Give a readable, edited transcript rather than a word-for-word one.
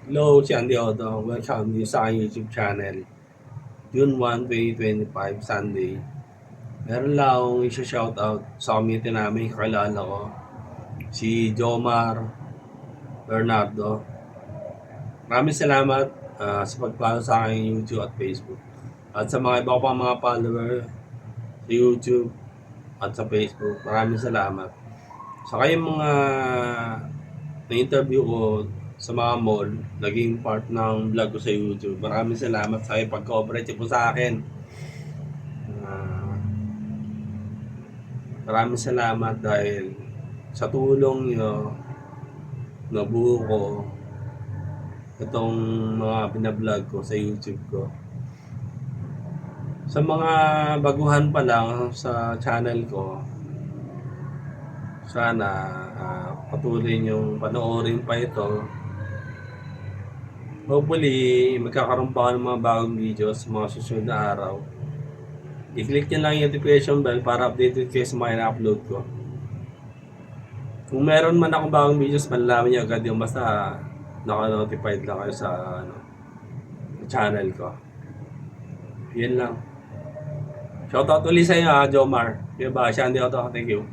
Hello, si Andy Otto. Welcome din sa aking YouTube channel. June 1, 2025, Sunday. Meron lang akong isa-shoutout sa community namin, kakilala ko. Si Jomar Bernardo. Maraming salamat sa pag-follow sa aking YouTube at Facebook. At sa mga iba ko pang mga follower sa YouTube at sa Facebook, maraming salamat. Sa kayong mga na-interview ko sa mga mall, naging part ng vlog ko sa YouTube. Maraming salamat sa pag-cooperate po sa akin. Ah, maraming salamat dahil sa tulong nyo, nabuo ko itong mga binablog ko sa YouTube ko. Sa mga baguhan pa lang sa channel ko, sana patuloy nyong panoorin pa ito. Hopefully, magkakaroon pa ako ng mga bagong videos sa mga susunod na araw. I-click nyo lang yung notification bell para updated kayo sa mga ina-upload ko. Kung meron man akong bagong videos, malalaman nyo agad yung basta naka-notified lang kayo sa channel ko. Yan lang. Shoutout ulit sa inyo Jomar. Diba? Siya, hindi ako. Thank you.